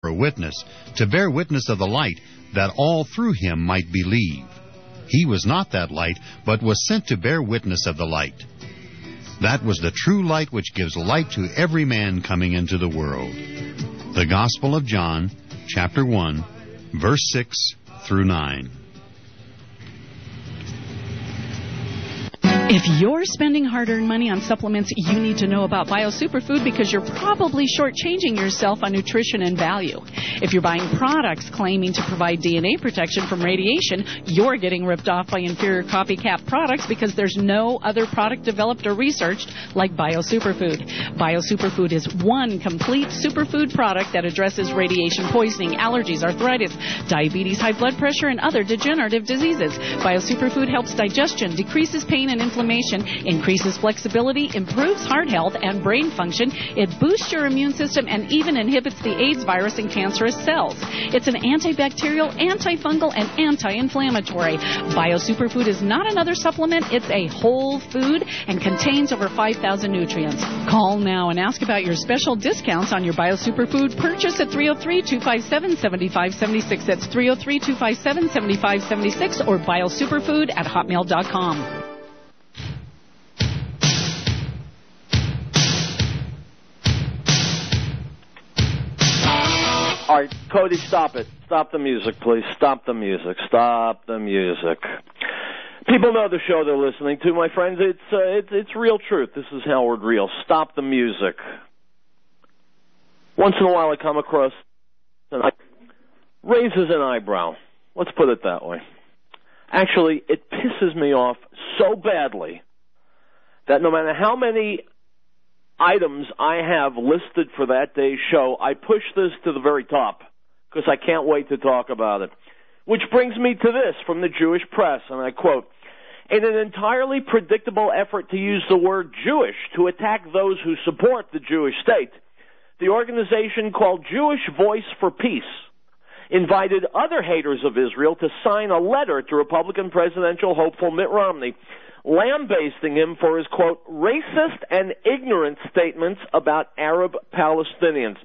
for witness, to bear witness of the light, that all through him might believe. He was not that light, but was sent to bear witness of the light. That was the true light which gives light to every man coming into the world. The Gospel of John, chapter 1, verse 6 through 9. If you're spending hard-earned money on supplements, you need to know about BioSuperfood because you're probably shortchanging yourself on nutrition and value. If you're buying products claiming to provide DNA protection from radiation, you're getting ripped off by inferior copycat products because there's no other product developed or researched like BioSuperfood. BioSuperfood is one complete superfood product that addresses radiation poisoning, allergies, arthritis, diabetes, high blood pressure, and other degenerative diseases. BioSuperfood helps digestion, decreases pain and inflammation, increases flexibility, improves heart health and brain function. It boosts your immune system and even inhibits the AIDS virus in cancerous cells. It's an antibacterial, antifungal, and anti-inflammatory. BioSuperfood is not another supplement. It's a whole food and contains over 5,000 nutrients. Call now and ask about your special discounts on your BioSuperfood purchase at 303-257-7576. That's 303-257-7576 or biosuperfood@hotmail.com. All right, Cody, stop it. Stop the music, please. Stop the music. Stop the music. People know the show they're listening to, my friends. It's Riell Truth. This is Howard Riell. Stop the music. Once in a while I come across and raises an eyebrow. Let's put it that way. Actually, it pisses me off so badly that no matter how many items I have listed for that day's show, I push this to the very top because I can't wait to talk about it. Which brings me to this from the Jewish press, and I quote, "In an entirely predictable effort to use the word Jewish to attack those who support the Jewish state, the organization called Jewish Voice for Peace invited other haters of Israel to sign a letter to Republican presidential hopeful Mitt Romney, lambasting him for his, quote, racist and ignorant statements about Arab Palestinians.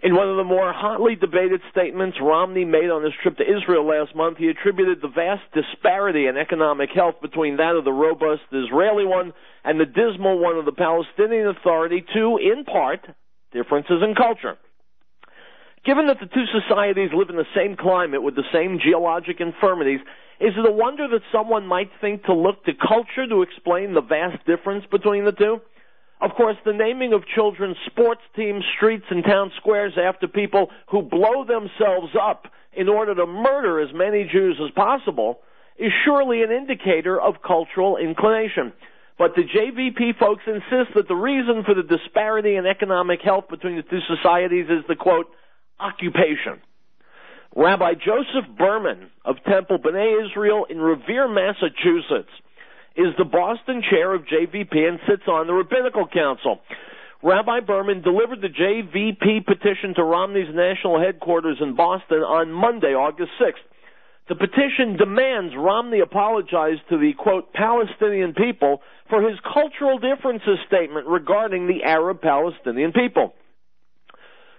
In one of the more hotly debated statements Romney made on his trip to Israel last month, he attributed the vast disparity in economic health between that of the robust Israeli one and the dismal one of the Palestinian Authority to, in part, differences in culture. Given that the two societies live in the same climate with the same geologic infirmities, is it a wonder that someone might think to look to culture to explain the vast difference between the two? Of course, the naming of children's sports teams, streets, and town squares after people who blow themselves up in order to murder as many Jews as possible is surely an indicator of cultural inclination. But the JVP folks insist that the reason for the disparity in economic health between the two societies is the, quote, occupation. Rabbi Joseph Berman of Temple B'nai Israel in Revere, Massachusetts, is the Boston chair of JVP and sits on the Rabbinical Council. Rabbi Berman delivered the JVP petition to Romney's national headquarters in Boston on Monday, August 6th. The petition demands Romney apologize to the, quote, Palestinian people for his cultural differences statement regarding the Arab Palestinian people.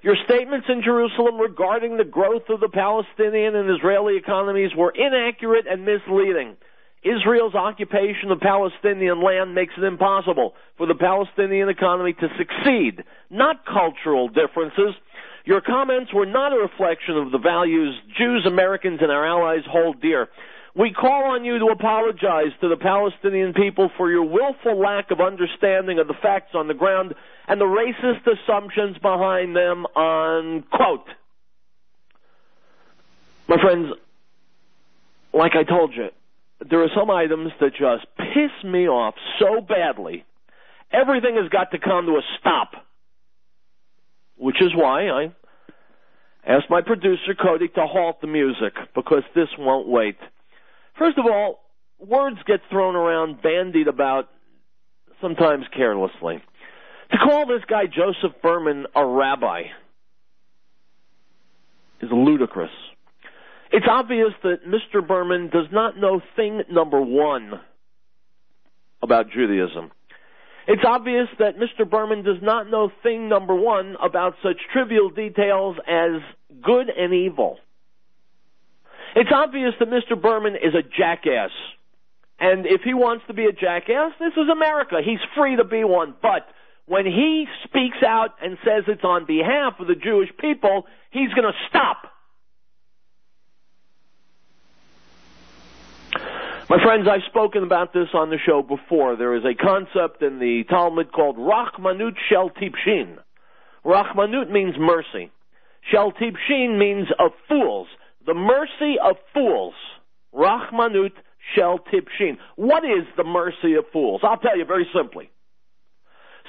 Your statements in Jerusalem regarding the growth of the Palestinian and Israeli economies were inaccurate and misleading. Israel's occupation of Palestinian land makes it impossible for the Palestinian economy to succeed, not cultural differences. Your comments were not a reflection of the values Jews, Americans, and our allies hold dear. We call on you to apologize to the Palestinian people for your willful lack of understanding of the facts on the ground and the racist assumptions behind them, unquote. My friends, like I told you, there are some items that just piss me off so badly. Everything has got to come to a stop, which is why I asked my producer, Cody, to halt the music, because this won't wait. First of all, words get thrown around, bandied about, sometimes carelessly. To call this guy Joseph Berman a rabbi is ludicrous. It's obvious that Mr. Berman does not know thing number one about Judaism. It's obvious that Mr. Berman does not know thing number one about such trivial details as good and evil. It's obvious that Mr. Berman is a jackass. And if he wants to be a jackass, this is America. He's free to be one. But when he speaks out and says it's on behalf of the Jewish people, he's going to stop. My friends, I've spoken about this on the show before. There is a concept in the Talmud called Rachmanut Shel Tipshin. Rachmanut means mercy. Shel Tipshin means of fools. The mercy of fools. Rachmanut Shel Tipshin. What is the mercy of fools? I'll tell you very simply.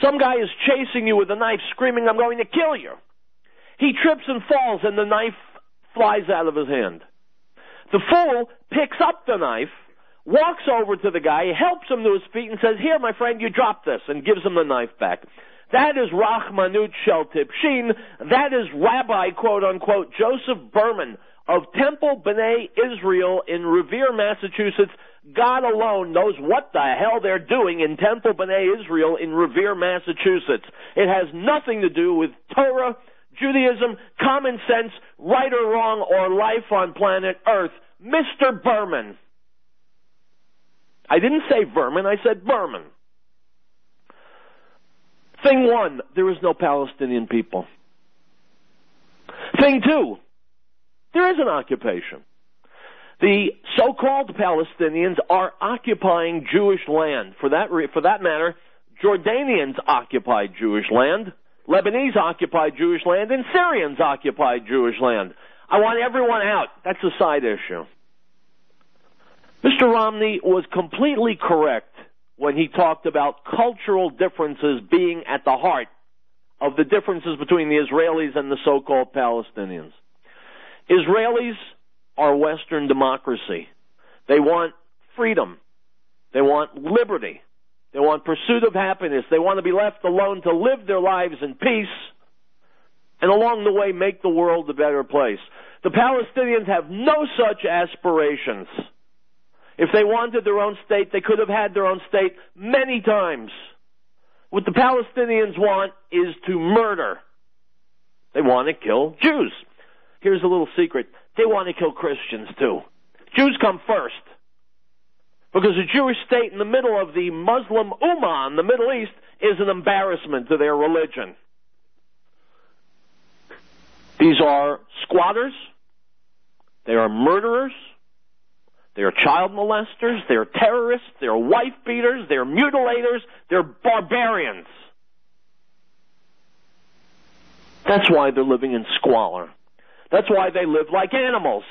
Some guy is chasing you with a knife, screaming, "I'm going to kill you." He trips and falls, and the knife flies out of his hand. The fool picks up the knife, walks over to the guy, helps him to his feet, and says, "Here, my friend, you dropped this," and gives him the knife back. That is Rachmanut Shel Tipshin. That is Rabbi, quote-unquote, Joseph Berman of Temple B'nai Israel in Revere, Massachusetts. God alone knows what the hell they're doing in Temple B'nai Israel in Revere, Massachusetts. It has nothing to do with Torah, Judaism, common sense, right or wrong, or life on planet Earth. Mr. Berman. I didn't say Vermin, I said Berman. Thing one, there is no Palestinian people. Thing two, there is an occupation. The so-called Palestinians are occupying Jewish land. For that matter, Jordanians occupied Jewish land, Lebanese occupied Jewish land, and Syrians occupied Jewish land. I want everyone out. That's a side issue. Mr. Romney was completely correct when he talked about cultural differences being at the heart of the differences between the Israelis and the so-called Palestinians. Israelis are Western democracy. They want freedom. They want liberty. They want pursuit of happiness. They want to be left alone to live their lives in peace and along the way make the world a better place. The Palestinians have no such aspirations. If they wanted their own state, they could have had their own state many times. What the Palestinians want is to murder. They want to kill Jews. Here's a little secret. They want to kill Christians too. Jews come first. Because a Jewish state in the middle of the Muslim Ummah in the Middle East is an embarrassment to their religion. These are squatters. They are murderers. They are child molesters, they're terrorists, they're wife beaters, they're mutilators, they're barbarians. That's why they're living in squalor. That's why they live like animals.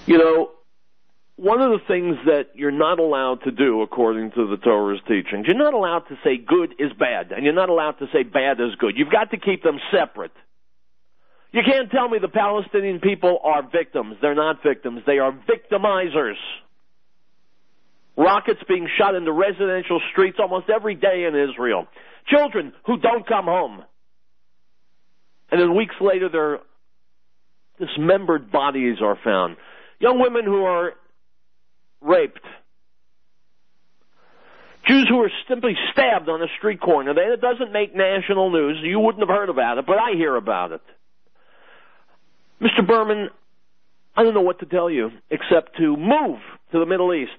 You know, one of the things that you're not allowed to do, according to the Torah's teachings, you're not allowed to say good is bad, and you're not allowed to say bad is good. You've got to keep them separate. You can't tell me the Palestinian people are victims. They're not victims. They are victimizers. Rockets being shot into residential streets almost every day in Israel. Children who don't come home. And then weeks later, their dismembered bodies are found. Young women who are raped. Jews who are simply stabbed on a street corner. It doesn't make national news. You wouldn't have heard about it, but I hear about it. Mr. Berman, I don't know what to tell you except to move to the Middle East.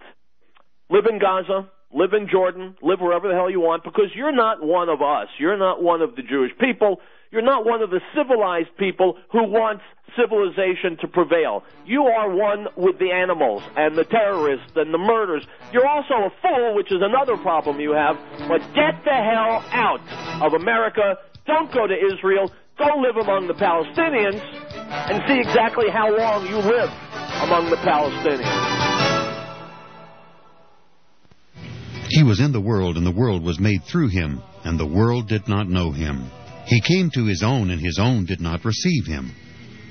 Live in Gaza, live in Jordan, live wherever the hell you want, because you're not one of us. You're not one of the Jewish people. You're not one of the civilized people who wants civilization to prevail. You are one with the animals and the terrorists and the murders. You're also a fool, which is another problem you have. But get the hell out of America. Don't go to Israel. Go live among the Palestinians and see exactly how long you live among the Palestinians. He was in the world, and the world was made through him, and the world did not know him. He came to his own, and his own did not receive him.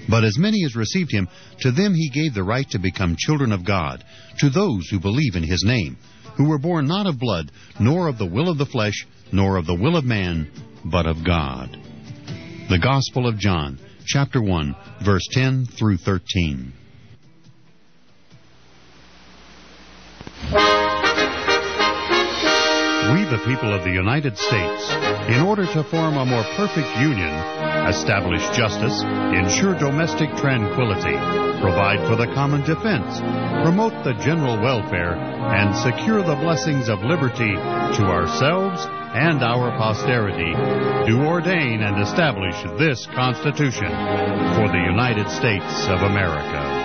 But as many as received him, to them he gave the right to become children of God, to those who believe in his name, who were born not of blood, nor of the will of the flesh, nor of the will of man, but of God. The Gospel of John, chapter 1, verse 10 through 13. the people of the United States, in order to form a more perfect union, establish justice, ensure domestic tranquility, provide for the common defense, promote the general welfare, and secure the blessings of liberty to ourselves and our posterity, do ordain and establish this Constitution for the United States of America.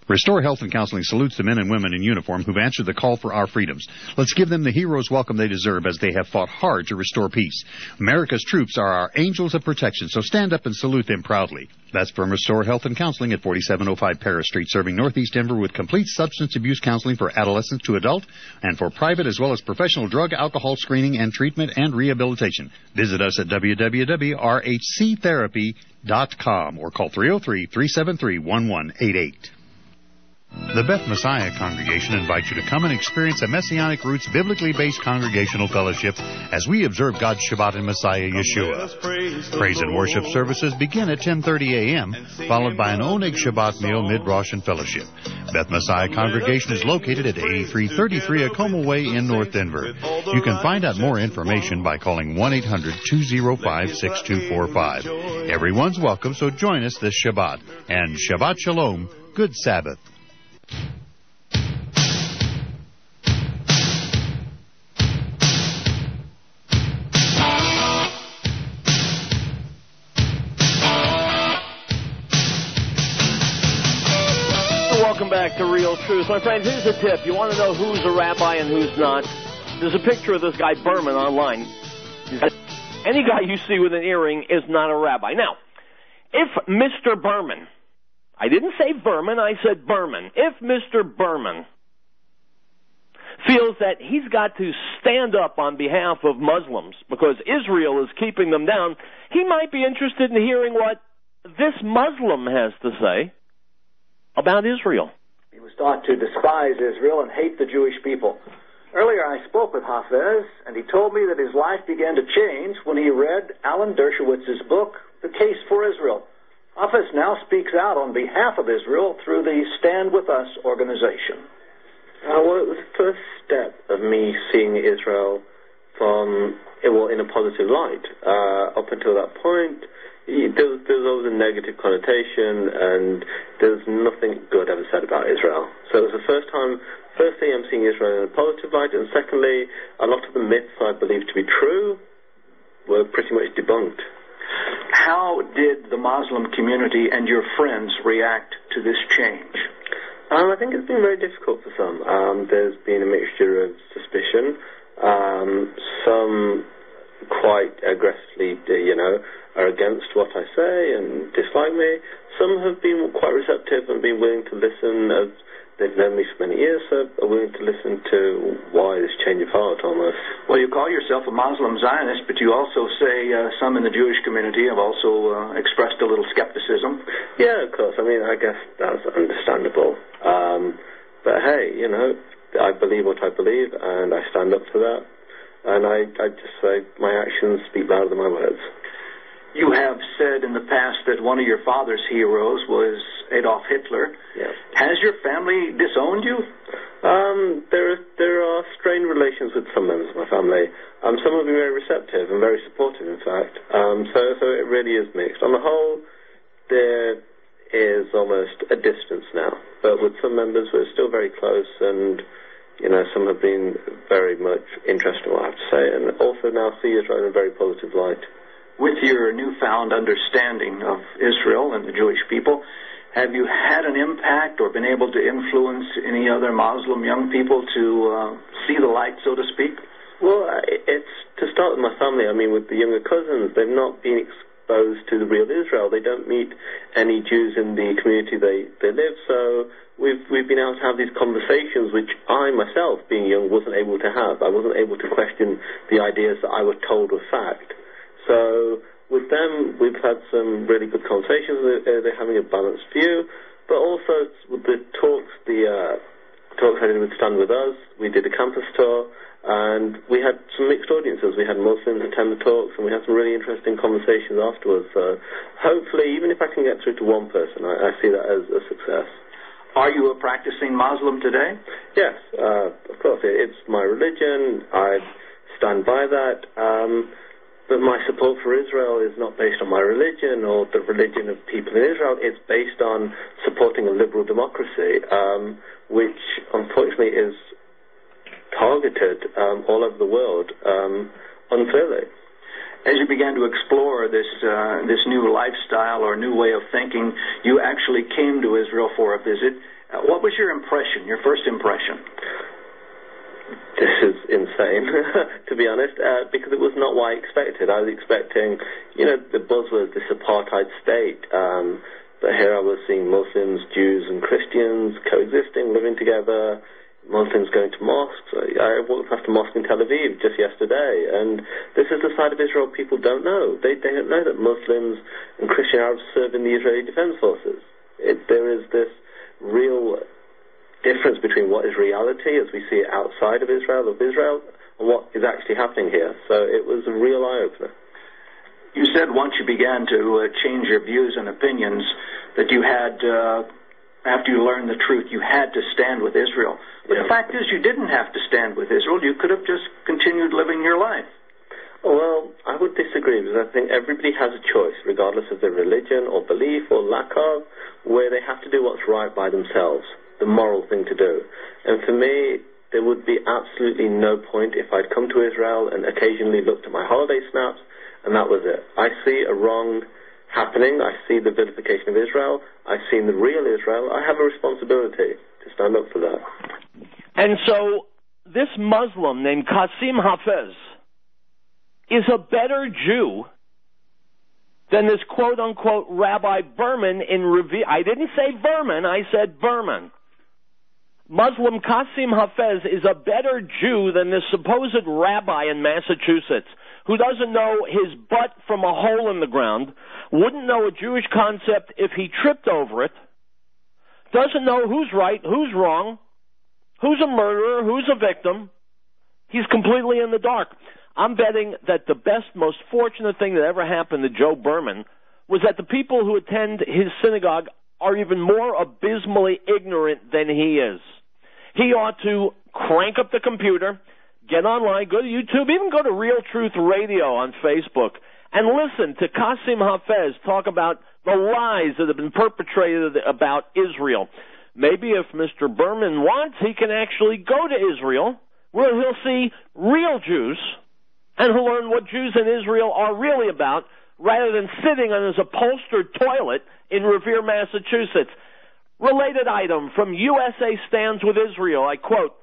Restore Health and Counseling salutes the men and women in uniform who've answered the call for our freedoms. Let's give them the hero's welcome they deserve, as they have fought hard to restore peace. America's troops are our angels of protection, so stand up and salute them proudly. That's from Restore Health and Counseling at 4705 Paris Street, serving Northeast Denver with complete substance abuse counseling for adolescents to adult and for private as well as professional drug, alcohol screening and treatment and rehabilitation. Visit us at www.rhctherapy.com or call 303-373-1188. The Beth Messiah Congregation invites you to come and experience a Messianic Roots biblically based congregational fellowship as we observe God's Shabbat in Messiah Yeshua. Praise and worship services begin at 10:30 a.m., followed by an Oneg Shabbat meal mid-Rosh and fellowship. Beth Messiah Congregation is located at 8333 Acoma Way in North Denver. You can find out more information by calling 1-800-205-6245. Everyone's welcome, so join us this Shabbat. And Shabbat Shalom, good Sabbath. Welcome back to Riell Truth. My friends, here's a tip. You want to know who's a rabbi and who's not? There's a picture of this guy Berman online. Any guy you see with an earring is not a rabbi. Now, if Mr. Berman, I didn't say Berman, I said Berman. If Mr. Berman feels that he's got to stand up on behalf of Muslims because Israel is keeping them down, he might be interested in hearing what this Muslim has to say about Israel. He was taught to despise Israel and hate the Jewish people. Earlier I spoke with Hafez, and he told me that his life began to change when he read Alan Dershowitz's book, The Case for Israel. Hafez now speaks out on behalf of Israel through the Stand With Us organization. Well, it was the first step of me seeing Israel in a positive light. Up until that point, there was always a negative connotation, and there was nothing good ever said about Israel. So it was the first thing I'm seeing Israel in a positive light, and secondly, a lot of the myths I believed to be true were pretty much debunked. How did the Muslim community and your friends react to this change? I think it's been very difficult for some. There's been a mixture of suspicion. Some quite aggressively, are against what I say and dislike me. Some have been quite receptive and been willing to listen. They've known me for many years, so are willing to listen to why this change of heart almost. Well, you call yourself a Muslim Zionist, but you also say some in the Jewish community have also expressed a little skepticism. Yeah, of course. I mean, I guess that's understandable. But hey, I believe what I believe, and I stand up for that. And I just say my actions speak louder than my words. You have said in the past that one of your father's heroes was Adolf Hitler. Yeah. Has your family disowned you? There are strained relations with some members of my family. Some have been very receptive and very supportive, in fact. So it really is mixed. On the whole, there is almost a distance now. But with some members, we're still very close, and some have been very much interested in what I have to say, and also now see Israel in a very positive light. With your newfound understanding of Israel and the Jewish people, have you had an impact or been able to influence any other Muslim young people to see the light, so to speak? Well, it's to start with my family. I mean, with the younger cousins, they've not been exposed to the real Israel. They don't meet any Jews in the community they live, so we've been able to have these conversations, which I myself, being young, wasn't able to have. I wasn't able to question the ideas that I was told were fact. So with them, we've had some really good conversations. They're having a balanced view, but also with the talks I did with Stand With Us, we did a campus tour, and we had some mixed audiences. We had Muslims attend the talks, and we had some really interesting conversations afterwards. So hopefully, even if I can get through to one person, I see that as a success. Are you a practicing Muslim today? Yes, of course. It's my religion. I stand by that. But my support for Israel is not based on my religion or the religion of people in Israel. It's based on supporting a liberal democracy, which unfortunately is targeted all over the world unfairly. As you began to explore this new lifestyle or new way of thinking, you actually came to Israel for a visit. What was your impression, your first impression? This is insane, to be honest, because it was not what I expected. I was expecting, the buzzword, this apartheid state. But here I was seeing Muslims, Jews, and Christians coexisting, living together. Muslims going to mosques. I walked past a mosque in Tel Aviv just yesterday, and this is the side of Israel people don't know. They don't know that Muslims and Christian Arabs serve in the Israeli Defense Forces. There is this real difference between what is reality as we see it outside of Israel, and what is actually happening here. So it was a real eye-opener. You said once you began to change your views and opinions that you had... after you learned the truth, you had to stand with Israel. But the fact is, you didn't have to stand with Israel. You could have just continued living your life. Well, I would disagree, because I think everybody has a choice, regardless of their religion or belief or lack of, where they have to do what's right by themselves, the moral thing to do. And for me, there would be absolutely no point if I'd come to Israel and occasionally looked at my holiday snaps, and that was it. I see a wrong happening. I see the vilification of Israel. I've seen the real Israel. I have a responsibility to stand up for that. And so this Muslim named Qasim Hafez is a better Jew than this quote-unquote Rabbi Berman in Revere. I didn't say Berman, I said Berman. Muslim Qasim Hafez is a better Jew than this supposed rabbi in Massachusetts who doesn't know his butt from a hole in the ground, wouldn't know a Jewish concept if he tripped over it, doesn't know who's right, who's wrong, who's a murderer, who's a victim. He's completely in the dark. I'm betting that the best, most fortunate thing that ever happened to Joe Berman was that the people who attend his synagogue are even more abysmally ignorant than he is. He ought to crank up the computer, get online, go to YouTube, even go to Riell Truth Radio on Facebook, and listen to Qasim Hafez talk about the lies that have been perpetrated about Israel. Maybe if Mr. Berman wants, he can actually go to Israel, where he'll see real Jews, and he'll learn what Jews in Israel are really about, rather than sitting on his upholstered toilet in Revere, Massachusetts. Related item from USA Stands with Israel, I quote,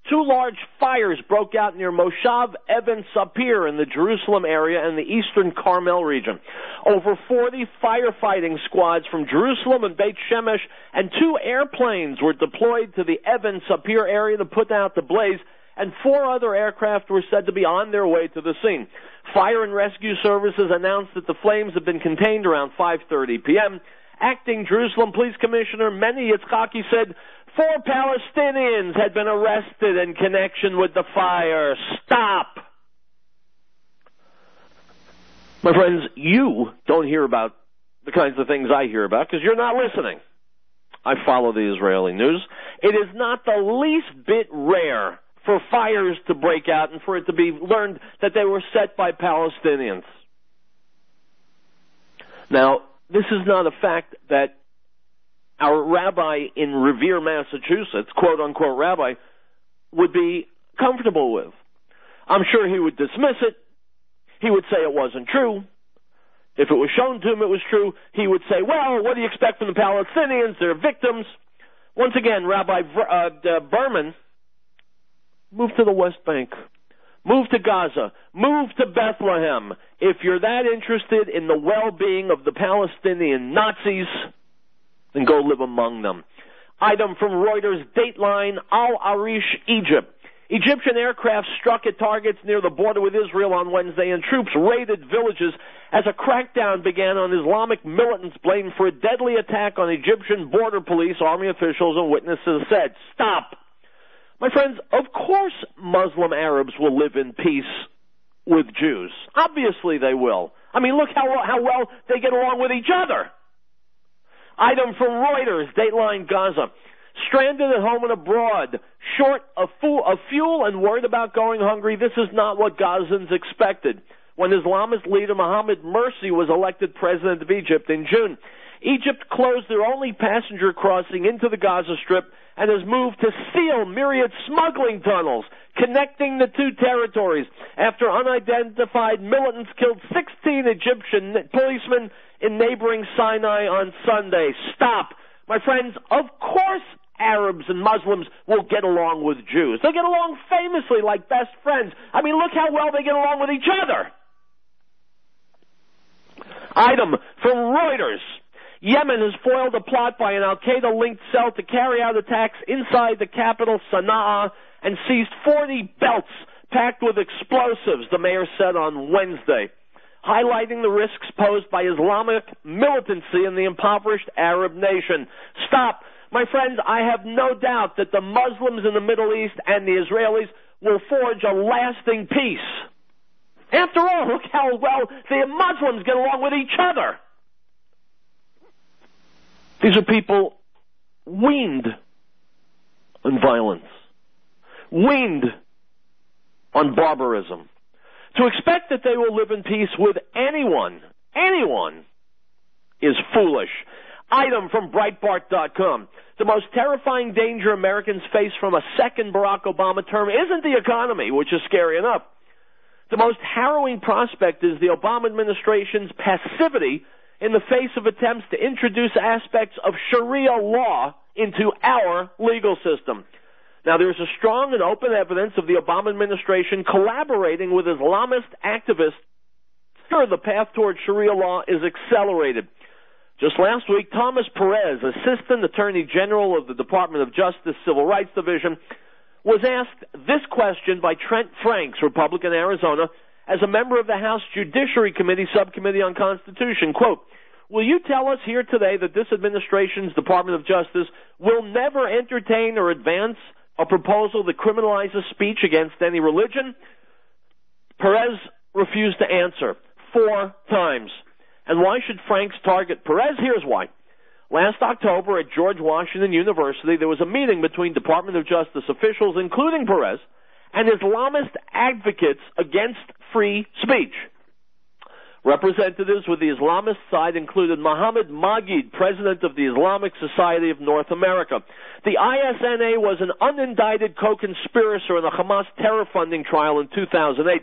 2 large fires broke out near Moshav Even Sapir in the Jerusalem area and the eastern Carmel region. Over 40 firefighting squads from Jerusalem and Beit Shemesh and 2 airplanes were deployed to the Even Sapir area to put out the blaze, and 4 other aircraft were said to be on their way to the scene. Fire and rescue services announced that the flames had been contained around 5:30 p.m. Acting Jerusalem Police Commissioner Meni Yitzchaki said 4 Palestinians had been arrested in connection with the fire. Stop! My friends, you don't hear about the kinds of things I hear about because you're not listening. I follow the Israeli news. It is not the least bit rare for fires to break out and for it to be learned that they were set by Palestinians. Now, this is not a fact that our rabbi in Revere, Massachusetts, quote-unquote rabbi, would be comfortable with. I'm sure he would dismiss it. He would say it wasn't true. If it was shown to him it was true, he would say, well, what do you expect from the Palestinians? They're victims. Once again, Rabbi Berman, move to the West Bank. Move to Gaza. Move to Bethlehem. If you're that interested in the well-being of the Palestinian Nazis, then go live among them. Item from Reuters, Dateline, Al-Arish, Egypt. Egyptian aircraft struck at targets near the border with Israel on Wednesday, and troops raided villages as a crackdown began on Islamic militants blamed for a deadly attack on Egyptian border police, army officials, and witnesses said. Stop! My friends, of course Muslim Arabs will live in peace with Jews. Obviously they will. I mean, look how well they get along with each other. Item from Reuters, Dateline Gaza. Stranded at home and abroad, short of fuel and worried about going hungry, this is not what Gazans expected when Islamist leader Mohammed Morsi was elected president of Egypt in June. Egypt closed their only passenger crossing into the Gaza Strip and has moved to seal myriad smuggling tunnels connecting the two territories after unidentified militants killed 16 Egyptian policemen in neighboring Sinai on Sunday. Stop. My friends, of course Arabs and Muslims will get along with Jews. They'll get along famously like best friends. I mean, look how well they get along with each other. Item from Reuters. Yemen has foiled a plot by an al-Qaeda-linked cell to carry out attacks inside the capital, Sana'a, and seized 40 belts packed with explosives, the mayor said on Wednesday, highlighting the risks posed by Islamic militancy in the impoverished Arab nation. Stop. My friends, I have no doubt that the Muslims in the Middle East and the Israelis will forge a lasting peace. After all, look how well the Muslims get along with each other. These are people weaned on violence, weaned on barbarism. To expect that they will live in peace with anyone, is foolish. Item from Breitbart.com. The most terrifying danger Americans face from a second Barack Obama term isn't the economy, which is scary enough. The most harrowing prospect is the Obama administration's passivity in the face of attempts to introduce aspects of Sharia law into our legal system. Now, there's a strong and open evidence of the Obama administration collaborating with Islamist activists. Sure, the path toward Sharia law is accelerated. Just last week, Thomas Perez, Assistant Attorney General of the Department of Justice Civil Rights Division, was asked this question by Trent Franks, Republican, Arizona, as a member of the House Judiciary Committee Subcommittee on Constitution. Quote, will you tell us here today that this administration's Department of Justice will never entertain or advance a proposal that criminalizes speech against any religion? Perez refused to answer 4 times. And why should Franks target Perez? Here's why. Last October at George Washington University, there was a meeting between Department of Justice officials, including Perez, and Islamist advocates against free speech. Representatives with the Islamist side included Mohammed Magid, president of the Islamic Society of North America. The ISNA was an unindicted co-conspirator in the Hamas terror funding trial in 2008,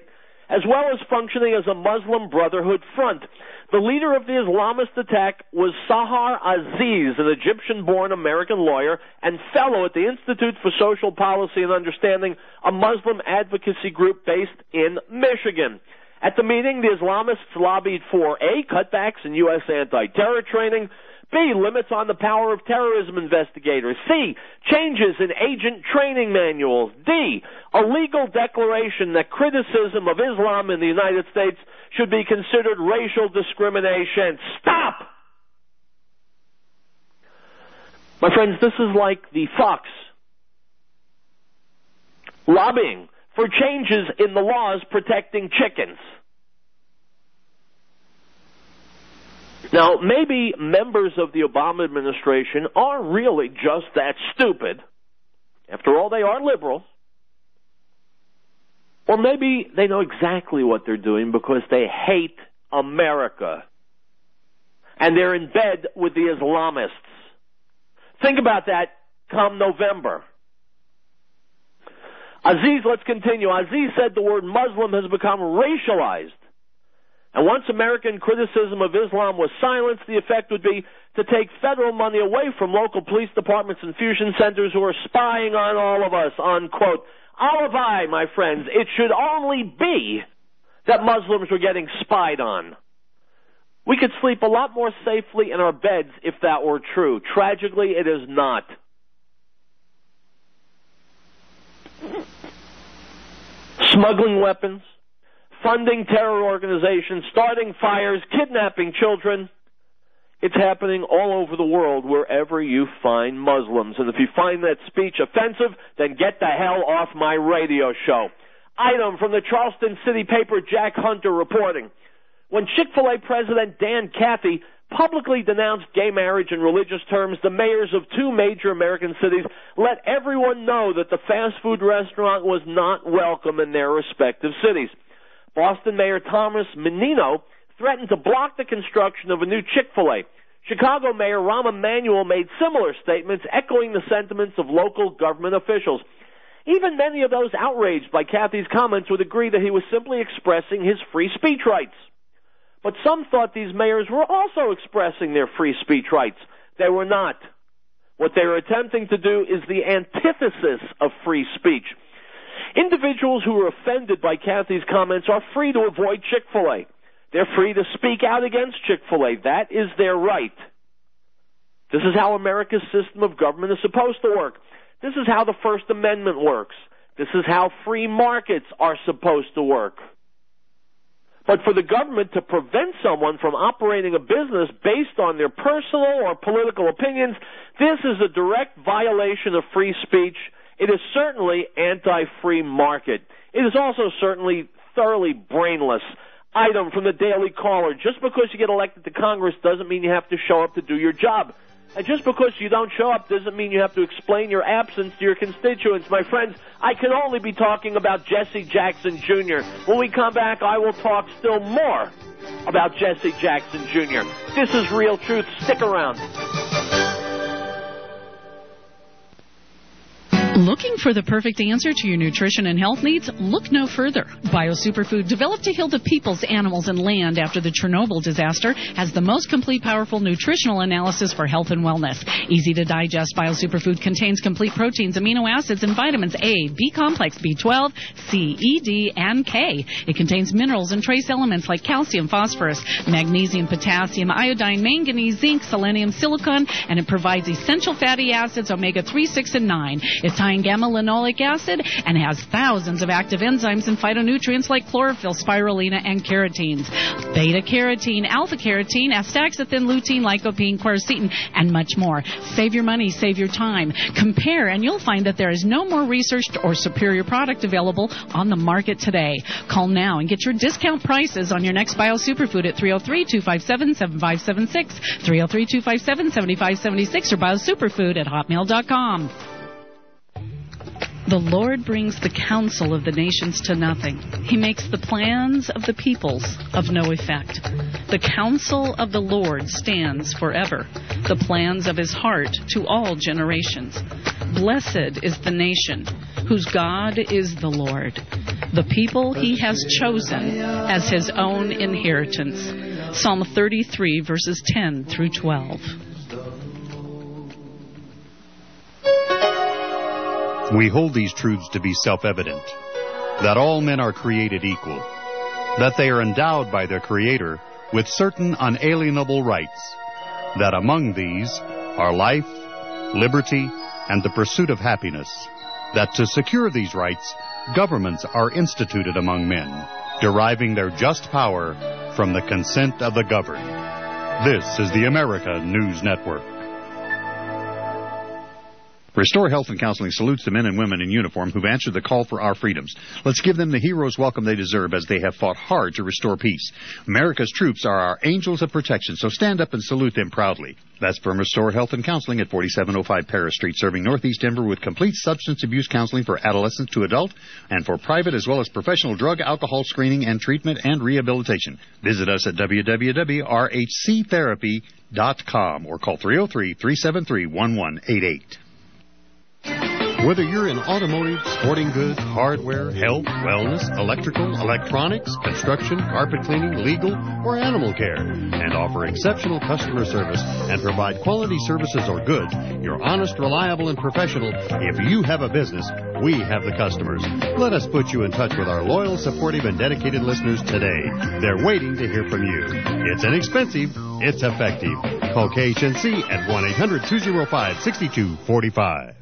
as well as functioning as a Muslim Brotherhood front. The leader of the Islamist attack was Sahar Aziz, an Egyptian-born American lawyer and fellow at the Institute for Social Policy and Understanding, a Muslim advocacy group based in Michigan. At the meeting, the Islamists lobbied for A, cutbacks in U.S. anti-terror training, B, limits on the power of terrorism investigators, C, changes in agent training manuals, D, a legal declaration that criticism of Islam in the United States should be considered racial discrimination. Stop! My friends, this is like the Fox lobbying for changes in the laws protecting chickens. Now, maybe members of the Obama administration are really just that stupid. After all, they are liberals. Or maybe they know exactly what they're doing because they hate America. And they're in bed with the Islamists. Think about that come November. Aziz, let's continue. Aziz said the word Muslim has become racialized. And once American criticism of Islam was silenced, the effect would be to take federal money away from local police departments and fusion centers who are spying on all of us, unquote. Alibi, my friends. It should only be that Muslims were getting spied on. We could sleep a lot more safely in our beds if that were true. Tragically, it is not. Smuggling weapons, funding terror organizations, starting fires, kidnapping children. It's happening all over the world wherever you find Muslims. And if you find that speech offensive, then get the hell off my radio show. Item from the Charleston City paper, Jack Hunter reporting. When Chick-fil-A President Dan Cathy publicly denounced gay marriage in religious terms, the mayors of 2 major American cities let everyone know that the fast food restaurant was not welcome in their respective cities. Boston Mayor Thomas Menino threatened to block the construction of a new Chick-fil-A. Chicago Mayor Rahm Emanuel made similar statements, echoing the sentiments of local government officials. Even many of those outraged by Kathy's comments would agree that he was simply expressing his free speech rights. But some thought these mayors were also expressing their free speech rights. They were not. What they were attempting to do is the antithesis of free speech. Individuals who are offended by Kathy's comments are free to avoid Chick-fil-A. They're free to speak out against Chick-fil-A. That is their right. This is how America's system of government is supposed to work. This is how the First Amendment works. This is how free markets are supposed to work. But for the government to prevent someone from operating a business based on their personal or political opinions, this is a direct violation of free speech. It is certainly anti-free market. It is also certainly thoroughly brainless. Item from the Daily Caller: just because you get elected to Congress doesn't mean you have to show up to do your job. And just because you don't show up doesn't mean you have to explain your absence to your constituents. My friends, I can only be talking about Jesse Jackson Jr. When we come back, I will talk still more about Jesse Jackson Jr. This is Riell Truth. Stick around. Looking for the perfect answer to your nutrition and health needs? Look no further. BioSuperfood, developed to heal the peoples, animals, and land after the Chernobyl disaster, has the most complete, powerful nutritional analysis for health and wellness. Easy to digest, BioSuperfood contains complete proteins, amino acids, and vitamins A, B complex, B12, C, E, D, and K. It contains minerals and trace elements like calcium, phosphorus, magnesium, potassium, iodine, manganese, zinc, selenium, silicon, and it provides essential fatty acids, omega-3, 6, and 9. It's high in gamma-linoleic acid and has thousands of active enzymes and phytonutrients like chlorophyll, spirulina, and carotenes. Beta-carotene, alpha-carotene, astaxanthin, lutein, lycopene, quercetin, and much more. Save your money, save your time. Compare, and you'll find that there is no more researched or superior product available on the market today. Call now and get your discount prices on your next BioSuperfood at 303-257-7576, 303-257-7576, or BioSuperfood@hotmail.com. The Lord brings the counsel of the nations to nothing. He makes the plans of the peoples of no effect. The counsel of the Lord stands forever, the plans of his heart to all generations. Blessed is the nation whose God is the Lord, the people he has chosen as his own inheritance. Psalm 33, verses 10 through 12. We hold these truths to be self-evident, that all men are created equal, that they are endowed by their Creator with certain unalienable rights, that among these are life, liberty, and the pursuit of happiness, that to secure these rights, governments are instituted among men, deriving their just power from the consent of the governed. This is the America News Network. Restore Health and Counseling salutes the men and women in uniform who've answered the call for our freedoms. Let's give them the hero's welcome they deserve as they have fought hard to restore peace. America's troops are our angels of protection, so stand up and salute them proudly. That's from Restore Health and Counseling at 4705 Paris Street, serving Northeast Denver with complete substance abuse counseling for adolescent to adult and for private as well as professional drug, alcohol screening and treatment and rehabilitation. Visit us at www.rhctherapy.com or call 303-373-1188. Whether you're in automotive, sporting goods, hardware, health, wellness, electrical, electronics, construction, carpet cleaning, legal, or animal care, and offer exceptional customer service and provide quality services or goods, you're honest, reliable, and professional. If you have a business, we have the customers. Let us put you in touch with our loyal, supportive, and dedicated listeners today. They're waiting to hear from you. It's inexpensive. It's effective. Call KHNC at 1-800-205-6245.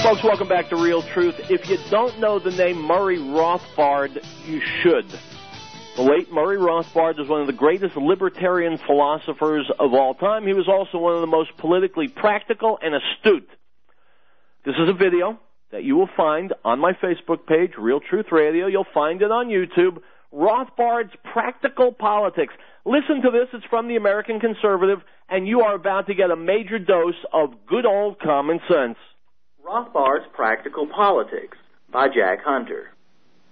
Folks, welcome back to Riell Truth. If you don't know the name Murray Rothbard, you should. The late Murray Rothbard was one of the greatest libertarian philosophers of all time. He was also one of the most politically practical and astute. This is a video that you will find on my Facebook page, Riell Truth Radio. You'll find it on YouTube. Rothbard's Practical Politics. Listen to this. It's from the American Conservative, and you are about to get a major dose of good old common sense. Rothbard's Practical Politics by Jack Hunter.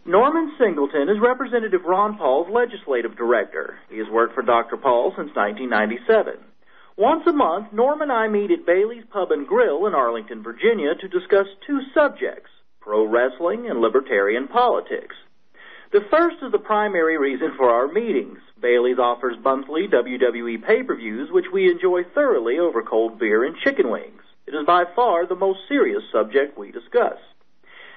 Norman Singleton is Representative Ron Paul's legislative director. He has worked for Dr. Paul since 1997. Once a month, Norm and I meet at Bailey's Pub and Grill in Arlington, Virginia to discuss two subjects, pro wrestling and libertarian politics. The first is the primary reason for our meetings. Bailey's offers monthly WWE pay-per-views, which we enjoy thoroughly over cold beer and chicken wings. It is by far the most serious subject we discuss.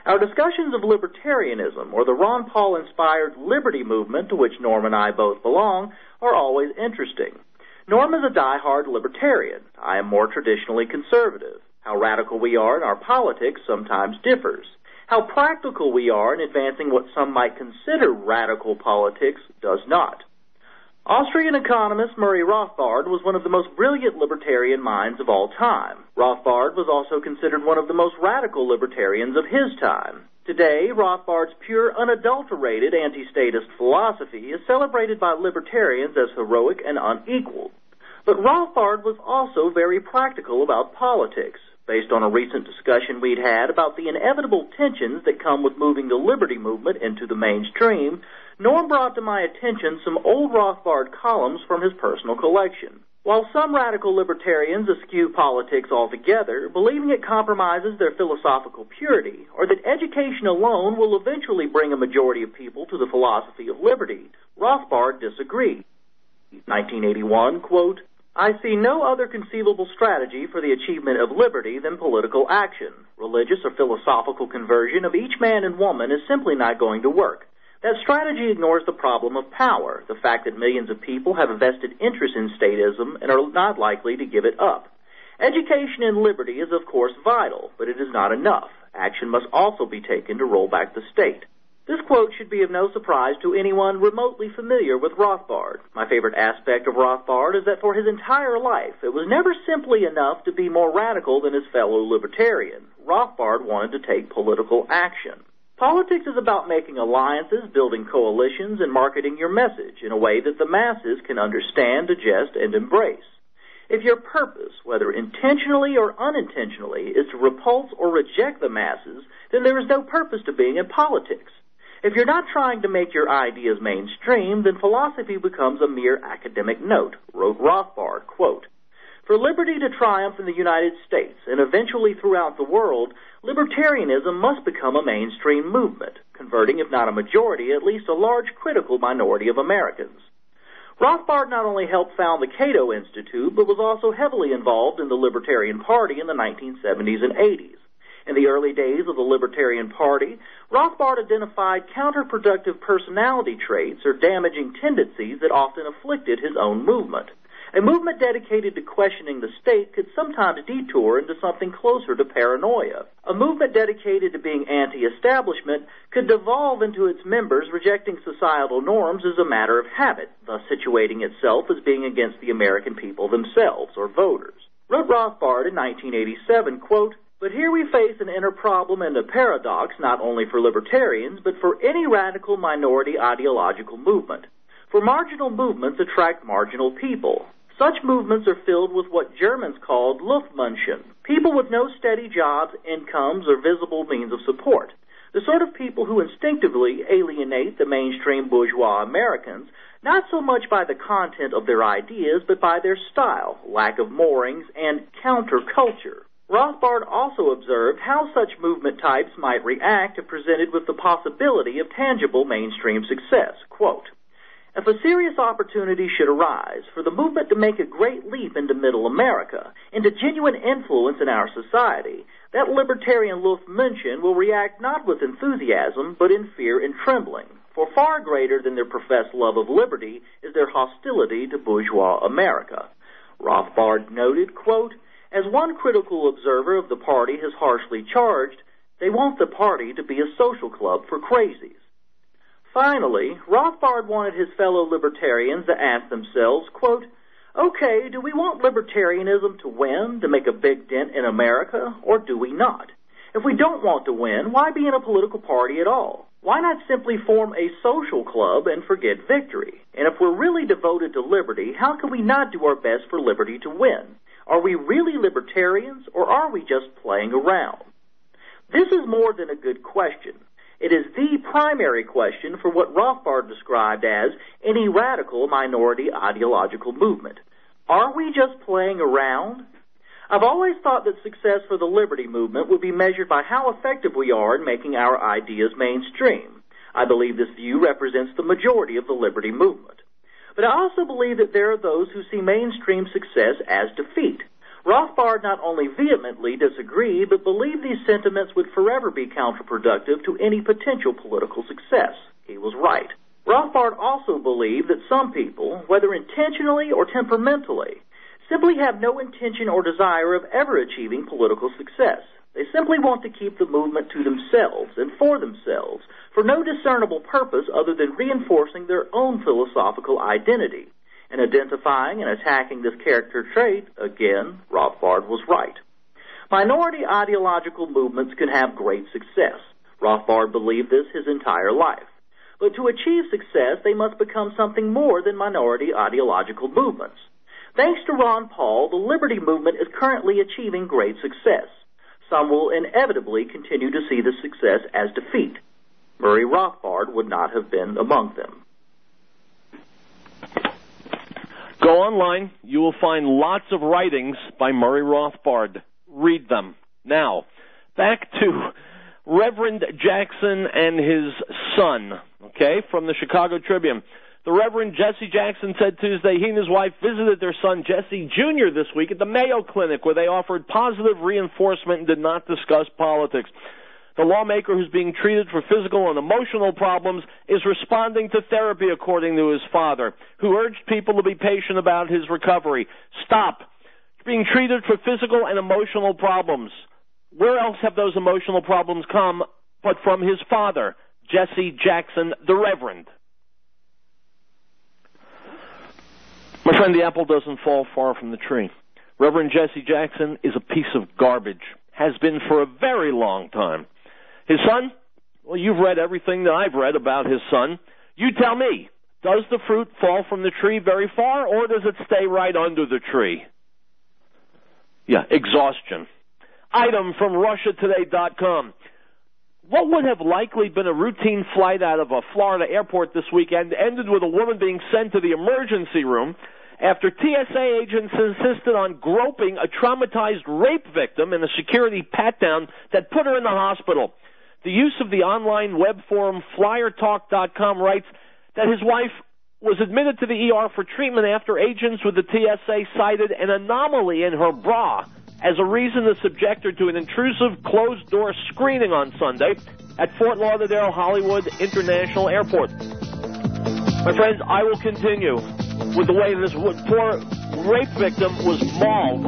Our discussions of libertarianism, or the Ron Paul-inspired liberty movement to which Norm and I both belong, are always interesting. Norm is a die-hard libertarian. I am more traditionally conservative. How radical we are in our politics sometimes differs. How practical we are in advancing what some might consider radical politics does not. Austrian economist Murray Rothbard was one of the most brilliant libertarian minds of all time. Rothbard was also considered one of the most radical libertarians of his time. Today, Rothbard's pure, unadulterated anti-statist philosophy is celebrated by libertarians as heroic and unequaled. But Rothbard was also very practical about politics. Based on a recent discussion we'd had about the inevitable tensions that come with moving the liberty movement into the mainstream, Norm brought to my attention some old Rothbard columns from his personal collection. While some radical libertarians eschew politics altogether, believing it compromises their philosophical purity, or that education alone will eventually bring a majority of people to the philosophy of liberty, Rothbard disagreed. 1981, quote, I see no other conceivable strategy for the achievement of liberty than political action. Religious or philosophical conversion of each man and woman is simply not going to work. That strategy ignores the problem of power, the fact that millions of people have a vested interest in statism and are not likely to give it up. Education and liberty is, of course, vital, but it is not enough. Action must also be taken to roll back the state. This quote should be of no surprise to anyone remotely familiar with Rothbard. My favorite aspect of Rothbard is that for his entire life, it was never simply enough to be more radical than his fellow libertarian. Rothbard wanted to take political action. Politics is about making alliances, building coalitions, and marketing your message in a way that the masses can understand, digest, and embrace. If your purpose, whether intentionally or unintentionally, is to repulse or reject the masses, then there is no purpose to being in politics. If you're not trying to make your ideas mainstream, then philosophy becomes a mere academic note, wrote Rothbard, quote, For liberty to triumph in the United States and eventually throughout the world, libertarianism must become a mainstream movement, converting, if not a majority, at least a large critical minority of Americans. Rothbard not only helped found the Cato Institute, but was also heavily involved in the Libertarian Party in the 1970s and 80s. In the early days of the Libertarian Party, Rothbard identified counterproductive personality traits or damaging tendencies that often afflicted his own movement. A movement dedicated to questioning the state could sometimes detour into something closer to paranoia. A movement dedicated to being anti-establishment could devolve into its members rejecting societal norms as a matter of habit, thus situating itself as being against the American people themselves, or voters. Wrote Rothbard in 1987, quote, But here we face an inner problem and a paradox not only for libertarians, but for any radical minority ideological movement. For marginal movements attract marginal people. Such movements are filled with what Germans called Luftmenschen, people with no steady jobs, incomes, or visible means of support. The sort of people who instinctively alienate the mainstream bourgeois Americans, not so much by the content of their ideas, but by their style, lack of moorings, and counterculture. Rothbard also observed how such movement types might react if presented with the possibility of tangible mainstream success. Quote, If a serious opportunity should arise for the movement to make a great leap into Middle America, into genuine influence in our society, that libertarian Luftmenschen will react not with enthusiasm, but in fear and trembling. For far greater than their professed love of liberty is their hostility to bourgeois America. Rothbard noted, quote, As one critical observer of the party has harshly charged, they want the party to be a social club for crazies. Finally, Rothbard wanted his fellow libertarians to ask themselves, quote, okay, do we want libertarianism to win, to make a big dent in America, or do we not? If we don't want to win, why be in a political party at all? Why not simply form a social club and forget victory? And if we're really devoted to liberty, how can we not do our best for liberty to win? Are we really libertarians, or are we just playing around? This is more than a good question. It is the primary question for what Rothbard described as any radical minority ideological movement. Are we just playing around? I've always thought that success for the liberty movement would be measured by how effective we are in making our ideas mainstream. I believe this view represents the majority of the liberty movement. But I also believe that there are those who see mainstream success as defeat. Rothbard not only vehemently disagreed, but believed these sentiments would forever be counterproductive to any potential political success. He was right. Rothbard also believed that some people, whether intentionally or temperamentally, simply have no intention or desire of ever achieving political success. They simply want to keep the movement to themselves and for themselves, for no discernible purpose other than reinforcing their own philosophical identity. And identifying and attacking this character trait, again, Rothbard was right. Minority ideological movements can have great success. Rothbard believed this his entire life. But to achieve success, they must become something more than minority ideological movements. Thanks to Ron Paul, the liberty movement is currently achieving great success. Some will inevitably continue to see this success as defeat. Murray Rothbard would not have been among them. Go online. You will find lots of writings by Murray Rothbard. Read them. Now, back to Reverend Jackson and his son, okay, from the Chicago Tribune. The Reverend Jesse Jackson said Tuesday he and his wife visited their son Jesse Jr. this week at the Mayo Clinic, where they offered positive reinforcement and did not discuss politics. The lawmaker who's being treated for physical and emotional problems is responding to therapy, according to his father, who urged people to be patient about his recovery. Stop being treated for physical and emotional problems. Where else have those emotional problems come but from his father, Jesse Jackson, the Reverend? My friend, the apple doesn't fall far from the tree. Reverend Jesse Jackson is a piece of garbage, has been for a very long time. His son? Well, you've read everything that I've read about his son. You tell me, does the fruit fall from the tree very far, or does it stay right under the tree? Yeah, exhaustion. Item from RussiaToday.com. What would have likely been a routine flight out of a Florida airport this weekend ended with a woman being sent to the emergency room after TSA agents insisted on groping a traumatized rape victim in a security pat-down that put her in the hospital. The use of the online web forum FlyerTalk.com writes that his wife was admitted to the ER for treatment after agents with the TSA cited an anomaly in her bra as a reason to subject her to an intrusive closed-door screening on Sunday at Fort Lauderdale Hollywood International Airport. My friends, I will continue with the way this poor rape victim was mauled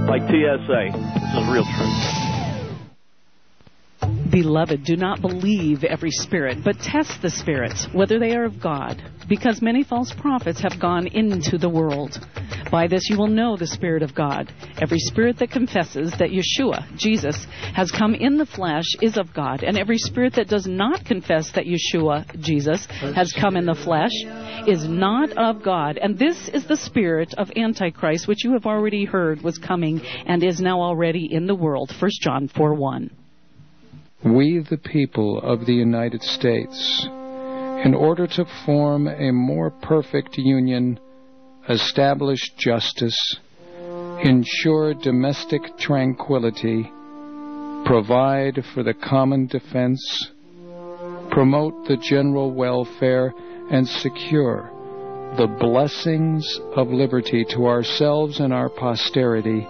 by TSA. This is Riell Truth. Beloved, do not believe every spirit, but test the spirits, whether they are of God, because many false prophets have gone into the world. By this you will know the Spirit of God. Every spirit that confesses that Yeshua, Jesus, has come in the flesh is of God, and every spirit that does not confess that Yeshua, Jesus, has come in the flesh is not of God. And this is the spirit of Antichrist, which you have already heard was coming and is now already in the world. 1 John 4:1. We, the people of the United States, in order to form a more perfect union, establish justice, ensure domestic tranquility, provide for the common defense, promote the general welfare, and secure the blessings of liberty to ourselves and our posterity,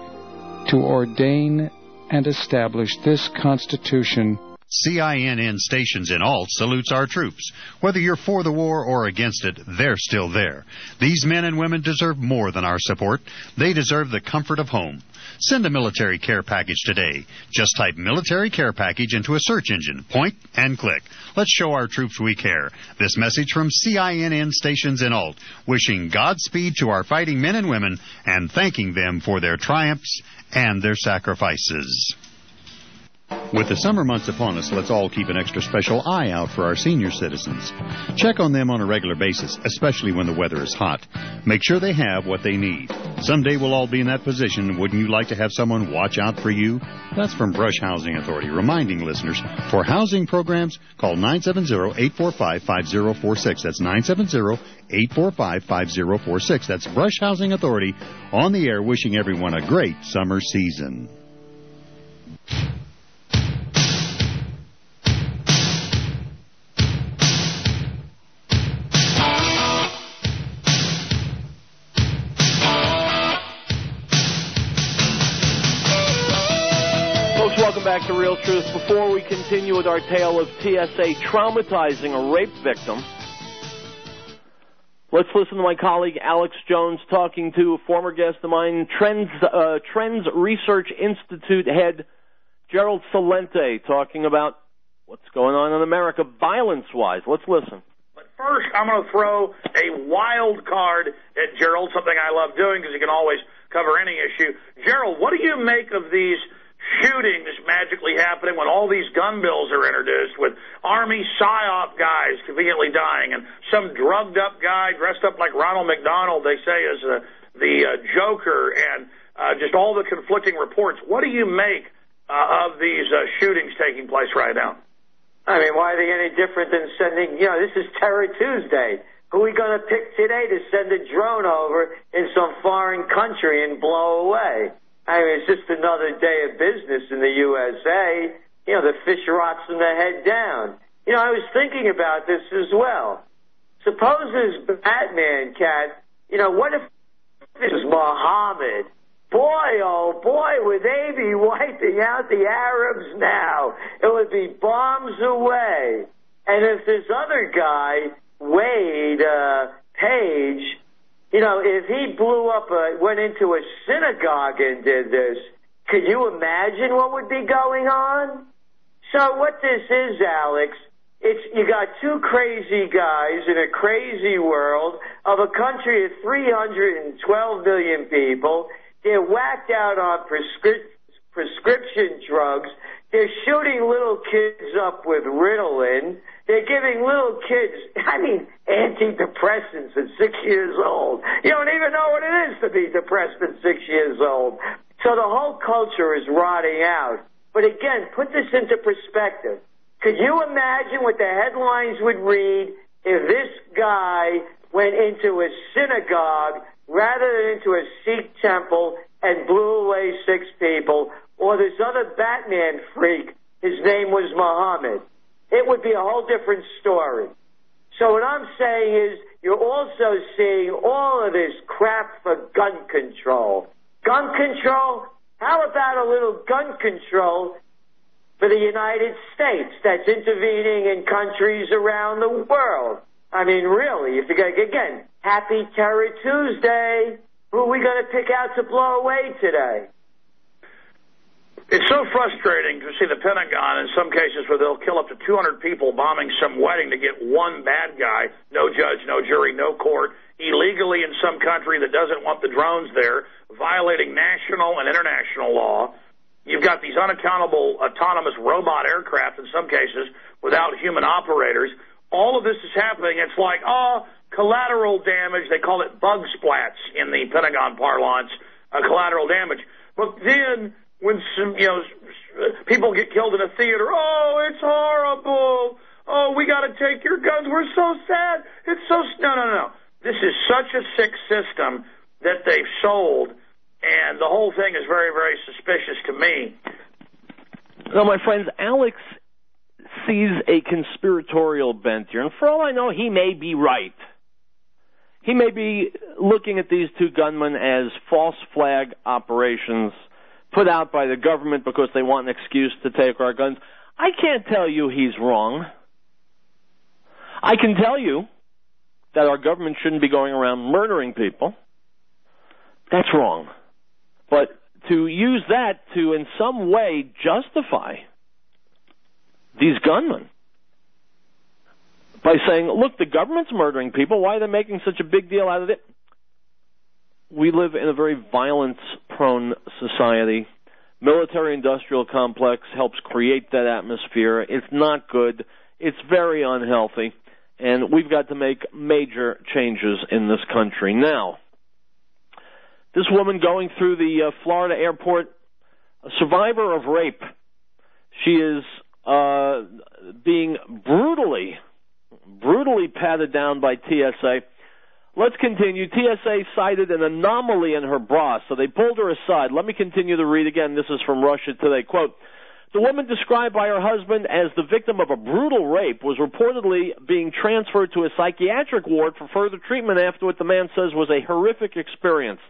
to ordain and establish this Constitution CINN Stations in Alt salutes our troops. Whether you're for the war or against it, they're still there. These men and women deserve more than our support. They deserve the comfort of home. Send a military care package today. Just type military care package into a search engine. Point and click. Let's show our troops we care. This message from CINN Stations in Alt, wishing Godspeed to our fighting men and women and thanking them for their triumphs and their sacrifices. With the summer months upon us, let's all keep an extra special eye out for our senior citizens. Check on them on a regular basis, especially when the weather is hot. Make sure they have what they need. Someday we'll all be in that position. Wouldn't you like to have someone watch out for you? That's from Brush Housing Authority, reminding listeners, for housing programs, call 970-845-5046. That's 970-845-5046. That's Brush Housing Authority on the air, wishing everyone a great summer season. Welcome back to Riell Truth. Before we continue with our tale of TSA traumatizing a rape victim, let's listen to my colleague Alex Jones talking to a former guest of mine, Trends Research Institute head Gerald Celente, talking about what's going on in America violence-wise. Let's listen. But first, I'm going to throw a wild card at Gerald, something I love doing because you can always cover any issue. Gerald, what do you make of these shootings magically happening when all these gun bills are introduced, with Army PSYOP guys conveniently dying and some drugged up guy dressed up like Ronald McDonald, they say, is the Joker, and just all the conflicting reports? What do you make of these shootings taking place right now? I mean, why are they any different than sending, this is Terror Tuesday. Who are we going to pick today to send a drone over in some foreign country and blow away? I mean, it's just another day of business in the USA. The fish rots from the head down. I was thinking about this as well. Suppose this Batman cat, what if this is Muhammad? Boy, oh boy, would they be wiping out the Arabs now. It would be bombs away. And if this other guy, Wade Page, if he blew up, went into a synagogue and did this, could you imagine what would be going on? So what this is, Alex, you got two crazy guys in a crazy world of a country of 312 million people. They're whacked out on prescription drugs. They're shooting little kids up with Ritalin. They're giving little kids, antidepressants at 6 years old. You don't even know what it is to be depressed at 6 years old. So the whole culture is rotting out. But again, put this into perspective. Could you imagine what the headlines would read if this guy went into a synagogue rather than into a Sikh temple and blew away 6 people, or this other Batman freak, his name was Muhammad? It would be a whole different story. So what I'm saying is you're also seeing all of this crap for gun control. Gun control? How about a little gun control for the United States that's intervening in countries around the world? I mean, really, if you're going to, again, happy Terror Tuesday, who are we going to pick out to blow away today? It's so frustrating to see the Pentagon in some cases where they'll kill up to 200 people bombing some wedding to get one bad guy, no judge, no jury, no court, illegally in some country that doesn't want the drones there, violating national and international law. You've got these unaccountable autonomous robot aircraft in some cases without human operators. All of this is happening. It's like, collateral damage. They call it bug splats in the Pentagon parlance, collateral damage. But then when some, people get killed in a theater, it's horrible. We got to take your guns. We're so sad. It's so... No. This is such a sick system that they've sold, and the whole thing is very, very suspicious to me. Now, my friends, Alex sees a conspiratorial bent here, and for all I know, he may be right. He may be looking at these two gunmen as false flag operations put out by the government because they want an excuse to take our guns. I can't tell you he's wrong. I can tell you that our government shouldn't be going around murdering people. That's wrong. But to use that to in some way justify these gunmen by saying, look, the government's murdering people, why are they making such a big deal out of it? We live in a very violence-prone society. Military-industrial complex helps create that atmosphere. It's not good. It's very unhealthy. And we've got to make major changes in this country. Now, this woman going through the Florida airport, a survivor of rape, she is being brutally patted down by TSA. Let's continue. TSA cited an anomaly in her bra, so they pulled her aside. Let me continue to read again. This is from Russia Today. Quote, the woman described by her husband as the victim of a brutal rape was reportedly being transferred to a psychiatric ward for further treatment after what the man says was a horrific experience.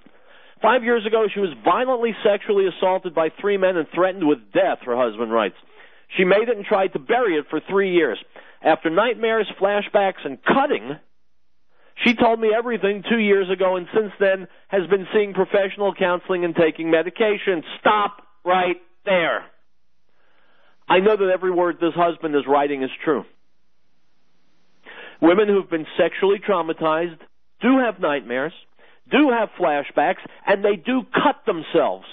5 years ago, she was violently sexually assaulted by 3 men and threatened with death, her husband writes. She made it and tried to bury it for 3 years. After nightmares, flashbacks, and cutting, she told me everything 2 years ago and since then has been seeing professional counseling and taking medication. Stop right there. I know that every word this husband is writing is true. Women who've been sexually traumatized do have nightmares, do have flashbacks, and they do cut themselves.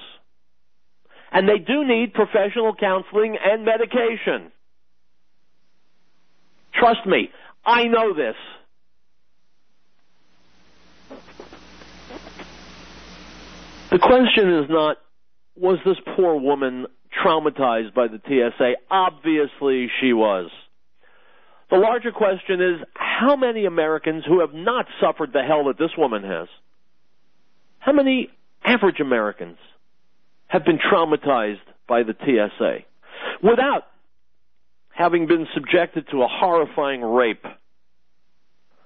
And they do need professional counseling and medication. Trust me, I know this. The question is not, was this poor woman traumatized by the TSA? Obviously she was. The larger question is, how many Americans who have not suffered the hell that this woman has, how many average Americans have been traumatized by the TSA without having been subjected to a horrifying rape?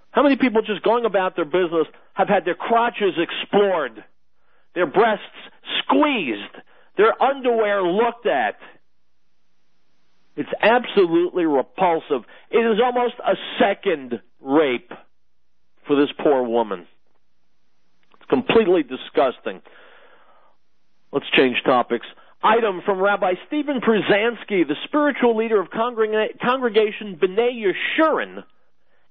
How many people just going about their business have had their crotches explored, their breasts squeezed, their underwear looked at? It's absolutely repulsive. It is almost a second rape for this poor woman. It's completely disgusting. Let's change topics. Item from Rabbi Stephen Przansky, the spiritual leader of Congregation B'nai Yeshurun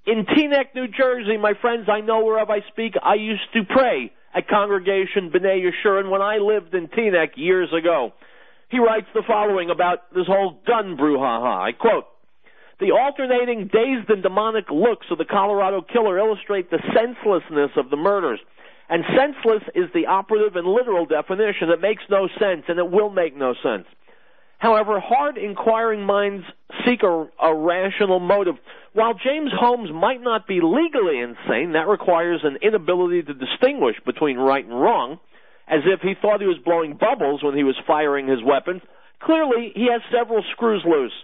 in Teaneck, New Jersey. My friends, I know wherever I speak, I used to pray at Congregation B'nai Yeshurun when I lived in Teaneck years ago. He writes the following about this whole gun brouhaha. I quote, the alternating dazed and demonic looks of the Colorado killer illustrate the senselessness of the murders. And senseless is the operative and literal definition. It makes no sense, and it will make no sense. However, hard inquiring minds seek a rational motive. While James Holmes might not be legally insane, that requires an inability to distinguish between right and wrong, as if he thought he was blowing bubbles when he was firing his weapons. Clearly, he has several screws loose.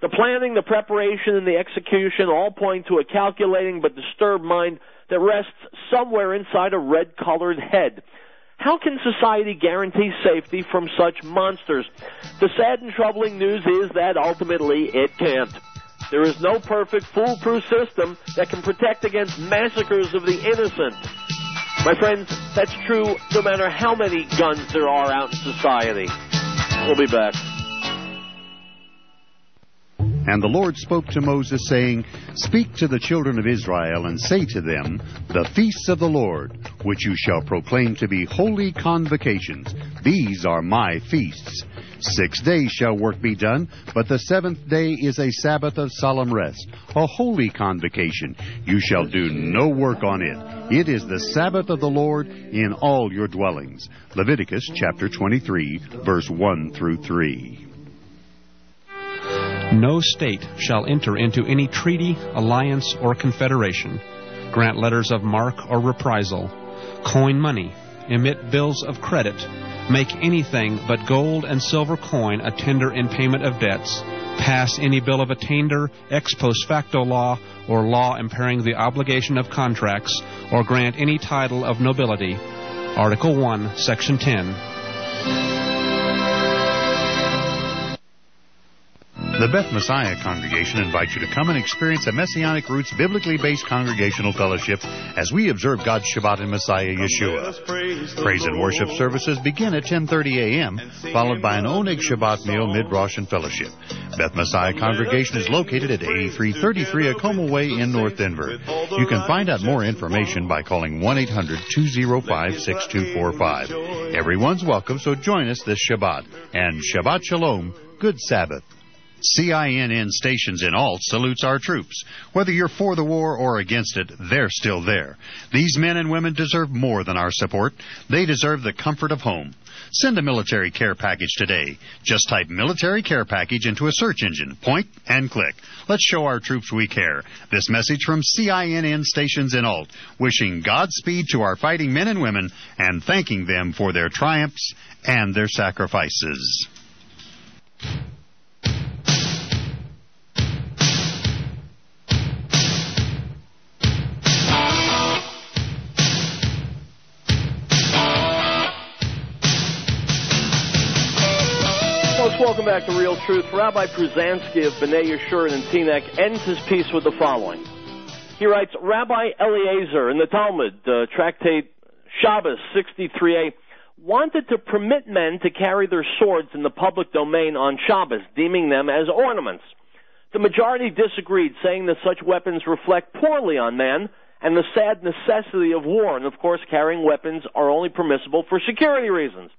The planning, the preparation, and the execution all point to a calculating but disturbed mind that rests somewhere inside a red-colored head. How can society guarantee safety from such monsters? The sad and troubling news is that ultimately it can't. There is no perfect, foolproof system that can protect against massacres of the innocent. My friends, that's true no matter how many guns there are out in society. We'll be back. And the Lord spoke to Moses, saying, speak to the children of Israel, and say to them, the feasts of the Lord, which you shall proclaim to be holy convocations, these are my feasts. 6 days shall work be done, but the 7th day is a Sabbath of solemn rest, a holy convocation. You shall do no work on it. It is the Sabbath of the Lord in all your dwellings. Leviticus chapter 23, verse 1 through 3. No state shall enter into any treaty, alliance, or confederation, grant letters of marque or reprisal, coin money, emit bills of credit, make anything but gold and silver coin a tender in payment of debts, pass any bill of attainder, ex post facto law, or law impairing the obligation of contracts, or grant any title of nobility. Article 1, Section 10. The Beth Messiah congregation invites you to come and experience a Messianic roots biblically based congregational fellowship as we observe God's Shabbat in Messiah Yeshua. Praise and worship services begin at 10:30 a.m., followed by an Oneg Shabbat meal, mid-Rosh, and fellowship. Beth Messiah congregation is located at 8333 Acoma Way in North Denver. You can find out more information by calling 1-800-205-6245. Everyone's welcome, so join us this Shabbat. And Shabbat Shalom, good Sabbath. CINN stations in Alt salutes our troops. Whether you're for the war or against it, they're still there. These men and women deserve more than our support. They deserve the comfort of home. Send a military care package today. Just type military care package into a search engine. Point and click. Let's show our troops we care. This message from CINN stations in Alt, wishing Godspeed to our fighting men and women and thanking them for their triumphs and their sacrifices. Welcome back to Riell Truth. Rabbi Pruzansky of B'nai Yeshurun and Teaneck ends his piece with the following. He writes, Rabbi Eliezer in the Talmud, tractate Shabbos 63a, wanted to permit men to carry their swords in the public domain on Shabbos, deeming them as ornaments. The majority disagreed, saying that such weapons reflect poorly on man and the sad necessity of war, and of course carrying weapons are only permissible for security reasons.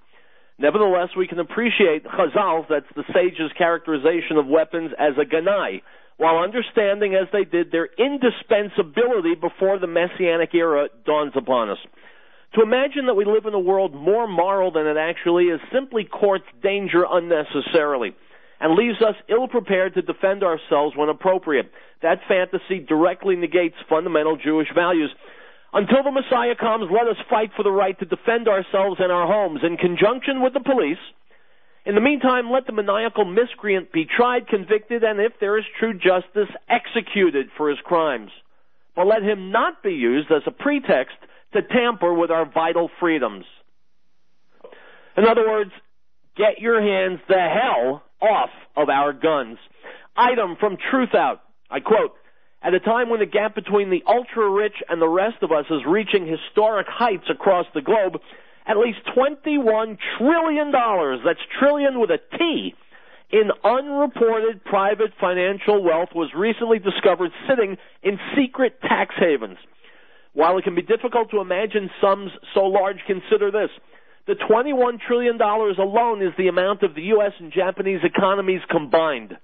Nevertheless, we can appreciate Chazal, that's the sage's characterization of weapons, as a ganai, while understanding as they did their indispensability before the Messianic era dawns upon us. To imagine that we live in a world more moral than it actually is simply courts danger unnecessarily and leaves us ill-prepared to defend ourselves when appropriate. That fantasy directly negates fundamental Jewish values. Until the Messiah comes, let us fight for the right to defend ourselves and our homes in conjunction with the police. In the meantime, let the maniacal miscreant be tried, convicted, and if there is true justice, executed for his crimes. But let him not be used as a pretext to tamper with our vital freedoms. In other words, get your hands the hell off of our guns. Item from Truth Out, I quote, at a time when the gap between the ultra-rich and the rest of us is reaching historic heights across the globe, at least $21 trillion, that's trillion with a T, in unreported private financial wealth was recently discovered sitting in secret tax havens. While it can be difficult to imagine sums so large, consider this. The $21 trillion alone is the amount of the U.S. and Japanese economies combined.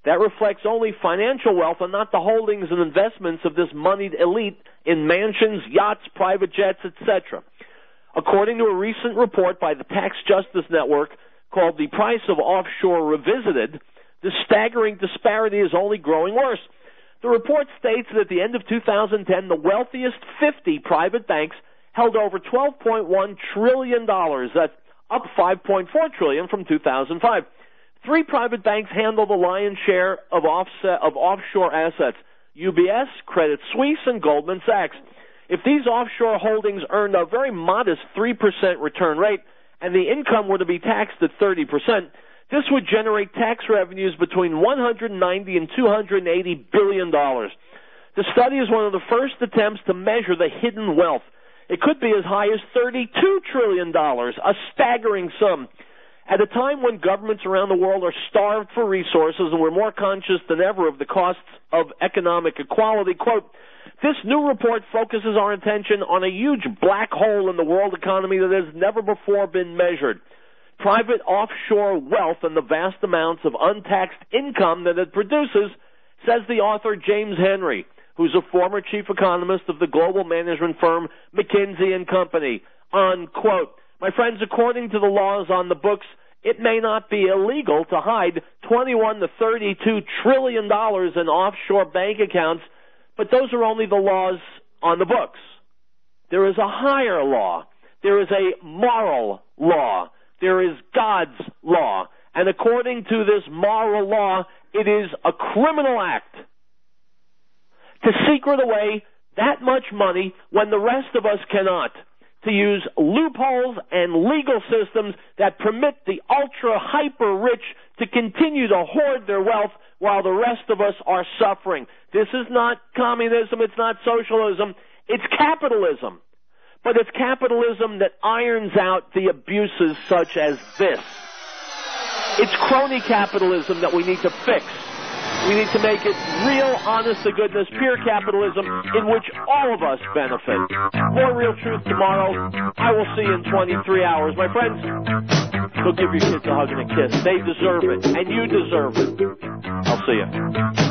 That reflects only financial wealth and not the holdings and investments of this moneyed elite in mansions, yachts, private jets, etc. According to a recent report by the Tax Justice Network called The Price of Offshore Revisited, the staggering disparity is only growing worse. The report states that at the end of 2010, the wealthiest 50 private banks held over $12.1 trillion. That's up $5.4 trillion from 2005. 3 private banks handle the lion's share of offshore assets: UBS, Credit Suisse, and Goldman Sachs. If these offshore holdings earned a very modest 3% return rate and the income were to be taxed at 30%, this would generate tax revenues between $190 and $280 billion. The study is one of the first attempts to measure the hidden wealth. It could be as high as $32 trillion, a staggering sum. At a time when governments around the world are starved for resources and we're more conscious than ever of the costs of economic equality, quote, this new report focuses our attention on a huge black hole in the world economy that has never before been measured. Private offshore wealth and the vast amounts of untaxed income that it produces, says the author James Henry, who's a former chief economist of the global management firm McKinsey & Company, unquote. My friends, according to the laws on the books, it may not be illegal to hide $21 to $32 trillion in offshore bank accounts, but those are only the laws on the books. There is a higher law. There is a moral law. There is God's law. And according to this moral law, it is a criminal act to secret away that much money when the rest of us cannot, to use loopholes and legal systems that permit the ultra-hyper-rich to continue to hoard their wealth while the rest of us are suffering. This is not communism. It's not socialism. It's capitalism. But it's capitalism that irons out the abuses such as this. It's crony capitalism that we need to fix. We need to make it real, honest-to-goodness, pure capitalism in which all of us benefit. More Riell Truth tomorrow. I will see you in 23 hours. My friends, go give your kids a hug and a kiss. They deserve it, and you deserve it. I'll see you.